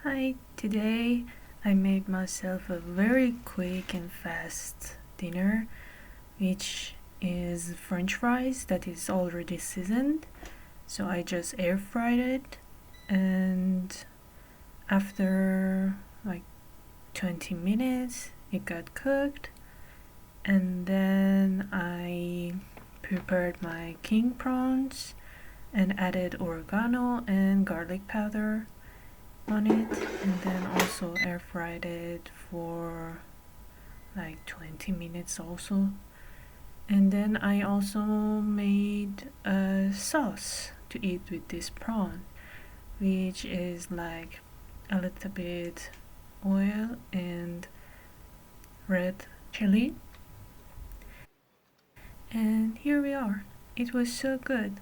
Hi, today I made myself a very quick and fast dinner, which is French fries that is already seasoned. So I just air fried it, and after like 20 minutes, it got cooked. And then I prepared my king prawns and added oregano and garlic powder on it, and then also air fried it for like 20 minutes also. And then I also made a sauce to eat with this prawn, which is like a little bit oil and red chili. And here we are. It was so good.